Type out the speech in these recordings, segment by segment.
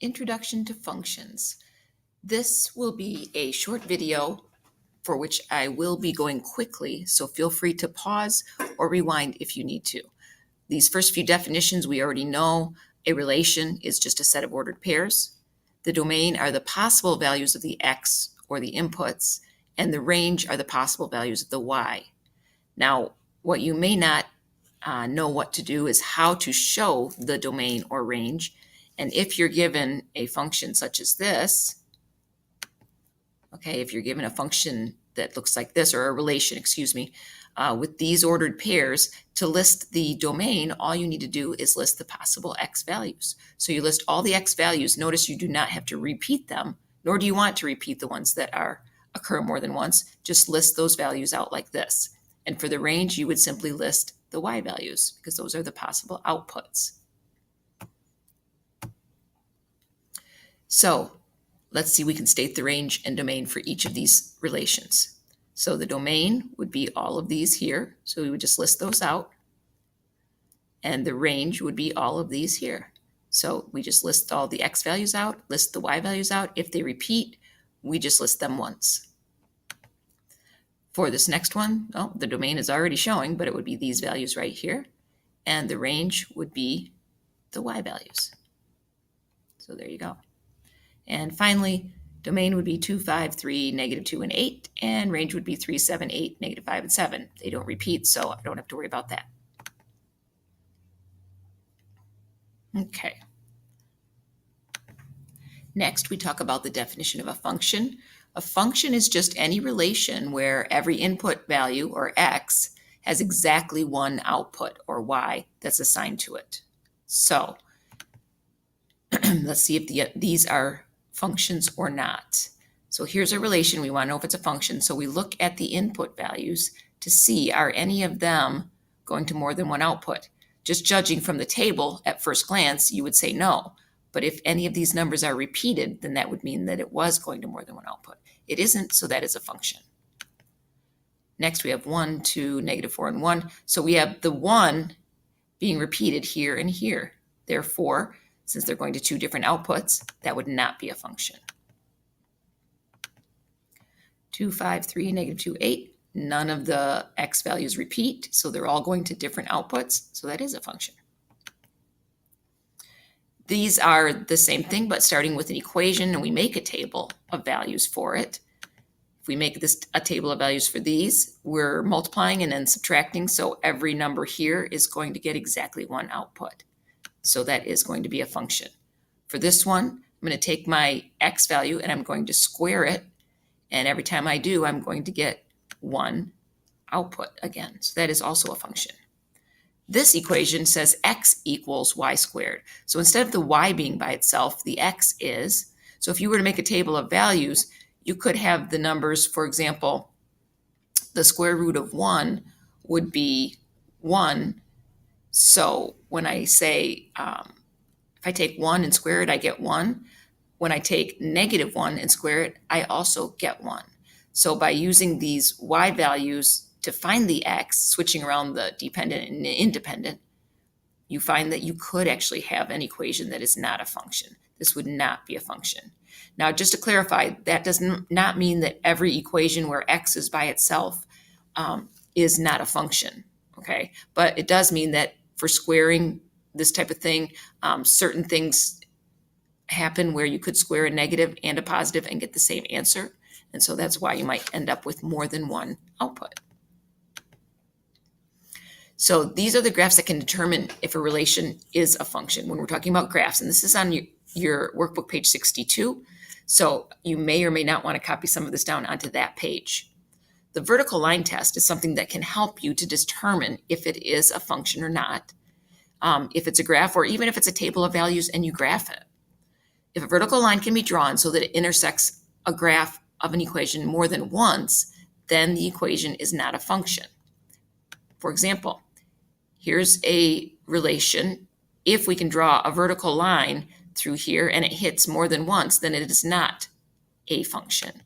Introduction to Functions. This will be a short video for which I will be going quickly, so feel free to pause or rewind if you need to. These first few definitions we already know. A relation is just a set of ordered pairs. The domain are the possible values of the x or the inputs, and the range are the possible values of the y. Now, what you may not know what to do is how to show the domain or range. And if you're given a function such as this, okay, if you're given a function that looks like this, or a relation, excuse me, with these ordered pairs, to list the domain, all you need to do is list the possible x values. So you list all the x values. Notice you do not have to repeat them, nor do you want to repeat the ones that occur more than once. Just list those values out like this. And for the range, you would simply list the y values, because those are the possible outputs. So let's see, we can state the range and domain for each of these relations. So the domain would be all of these here. So we would just list those out. And the range would be all of these here. So we just list all the x values out, list the y values out. If they repeat, we just list them once. For this next one, well, the domain is already showing, but it would be these values right here. And the range would be the y values. So there you go. And finally, domain would be 2, 5, 3, -2, and 8, and range would be 3, 7, 8, -5, and 7. They don't repeat, so I don't have to worry about that. Okay. Next, we talk about the definition of a function. A function is just any relation where every input value, or x, has exactly one output, or y, that's assigned to it. So let's see if these are functions or not. So here's a relation. We want to know if it's a function. So we look at the input values to see, are any of them going to more than one output? Just judging from the table at first glance, you would say no. But if any of these numbers are repeated, then that would mean that it was going to more than one output. It isn't, so that is a function. Next, we have 1, 2, -4, and 1. So we have the 1 being repeated here and here. Therefore, since they're going to two different outputs, that would not be a function. 2, 5, 3, -2, 8. None of the x values repeat, so they're all going to different outputs, so that is a function. These are the same thing, but starting with an equation, and we make a table of values for it. If we make this a table of values for these, we're multiplying and then subtracting, so every number here is going to get exactly one output. So that is going to be a function. For this one, I'm going to take my x value and I'm going to square it. And every time I do, I'm going to get one output again. So that is also a function. This equation says x equals y squared. So instead of the y being by itself, the x is. So if you were to make a table of values, you could have the numbers, for example, the square root of 1 would be 1. So when I say, if I take 1 and square it, I get 1. When I take -1 and square it, I also get 1. So by using these y values to find the x, switching around the dependent and independent, you find that you could actually have an equation that is not a function. This would not be a function. Now, just to clarify, that does not mean that every equation where x is by itself is not a function, okay? But it does mean that for squaring this type of thing, certain things happen where you could square a negative and a positive and get the same answer. And so that's why you might end up with more than one output. So these are the graphs that can determine if a relation is a function when we're talking about graphs. And this is on your workbook, page 62. So you may or may not want to copy some of this down onto that page. The vertical line test is something that can help you to determine if it is a function or not, if it's a graph, or even if it's a table of values and you graph it. If a vertical line can be drawn so that it intersects a graph of an equation more than once, then the equation is not a function. For example, here's a relation. If we can draw a vertical line through here and it hits more than once, then it is not a function.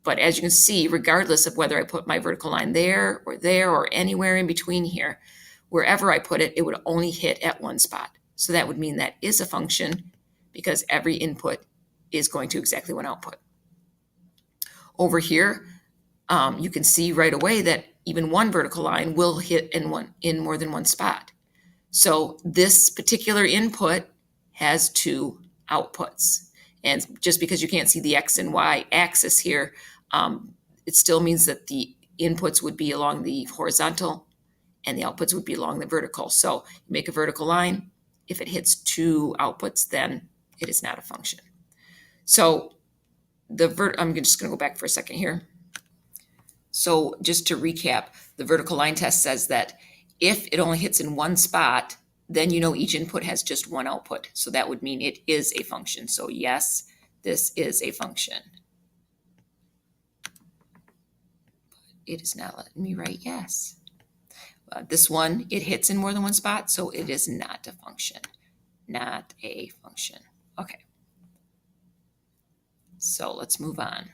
But as you can see, regardless of whether I put my vertical line there or anywhere in between here, wherever I put it, it would only hit at one spot. So that would mean that is a function. because every input is going to exactly one output. Over here, you can see right away that even one vertical line will hit in more than one spot. So this particular input has two outputs. And just because you can't see the X and Y axis here, it still means that the inputs would be along the horizontal and the outputs would be along the vertical. So you make a vertical line. If it hits two outputs, then it is not a function. So I'm just going to go back for a second here. So just to recap, the vertical line test says that if it only hits in one spot, then you know each input has just one output. So that would mean it is a function. So yes, this is a function. It is not letting me write yes. This one, it hits in more than one spot, so it is not a function. Not a function. Okay. So let's move on.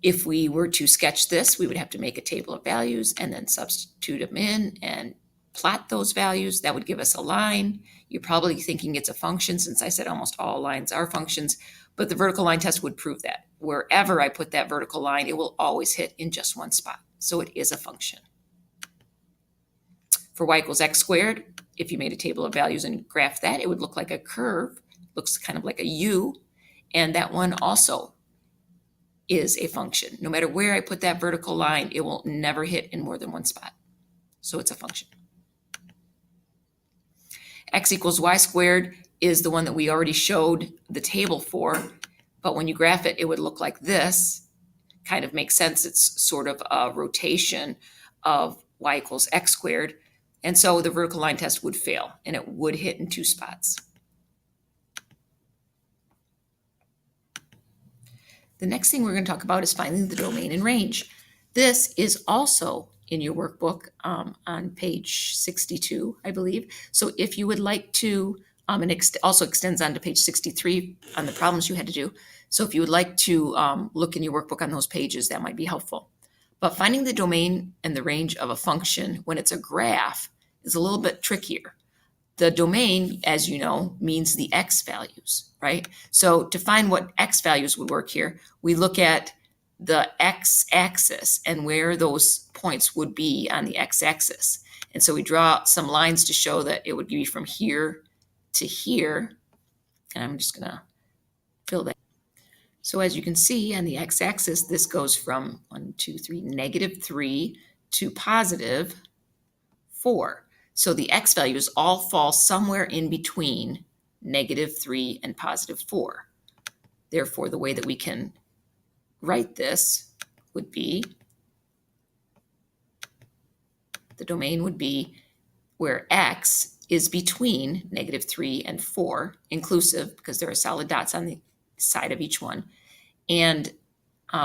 If we were to sketch this, we would have to make a table of values and then substitute them in and plot those values. That would give us a line. You're probably thinking it's a function since I said almost all lines are functions, but the vertical line test would prove that. Wherever I put that vertical line, it will always hit in just one spot. So it is a function. For y equals x squared, if you made a table of values and graphed that, it would look like a curve. It looks kind of like a U. And that one also is a function. No matter where I put that vertical line, it will never hit in more than one spot. So it's a function. X equals y squared is the one that we already showed the table for, but when you graph it, it would look like this. Kind of makes sense. It's sort of a rotation of y equals x squared. And so the vertical line test would fail, and it would hit in two spots. The next thing we're going to talk about is finding the domain and range. This is also in your workbook on page 62, I believe. So if you would like to, and also extends on to page 63 on the problems you had to do. So if you would like to look in your workbook on those pages, that might be helpful. But finding the domain and the range of a function when it's a graph is a little bit trickier. The domain, as you know, means the x values, right? So to find what x values would work here, we look at the x-axis and where those points would be on the x-axis. And so we draw some lines to show that it would be from here to here. And I'm just going to fill that. So as you can see on the x-axis, this goes from -3 to +4. So the x values all fall somewhere in between -3 and +4. Therefore, the way that we can write this would be, the domain would be where x is between -3 and 4, inclusive, because there are solid dots on the side of each one. And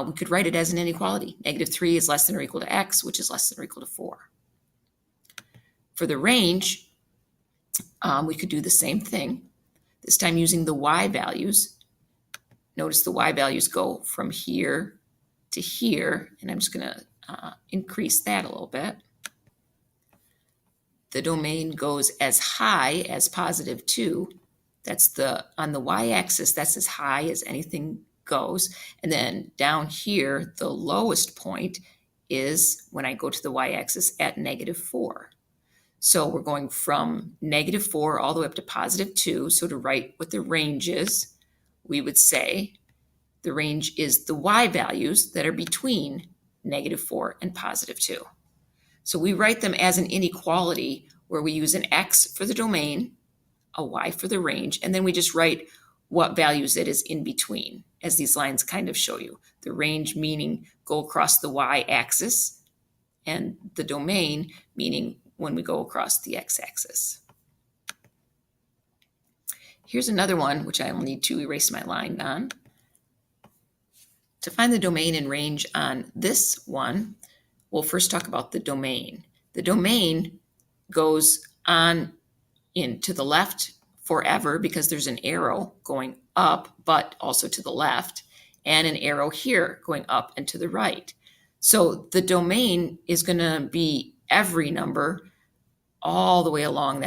we could write it as an inequality. -3 is less than or equal to x, which is less than or equal to 4. For the range, we could do the same thing, this time using the y values. Notice the y values go from here to here, and I'm just going to increase that a little bit. The domain goes as high as +2. That's on the y-axis, that's as high as anything goes. And then down here, the lowest point is when I go to the y-axis at -4. So we're going from -4 all the way up to +2. So to write what the range is, we would say the range is the y values that are between -4 and +2. So we write them as an inequality where we use an x for the domain, a y for the range, and then we just write what values it is in between, as these lines kind of show you. The range meaning go across the y-axis, and the domain meaning when we go across the x-axis. Here's another one, which I will need to erase my line on. To find the domain and range on this one, we'll first talk about the domain. The domain goes on to the left forever because there's an arrow going up, but also to the left, and an arrow here going up and to the right. So the domain is going to be every number all the way along that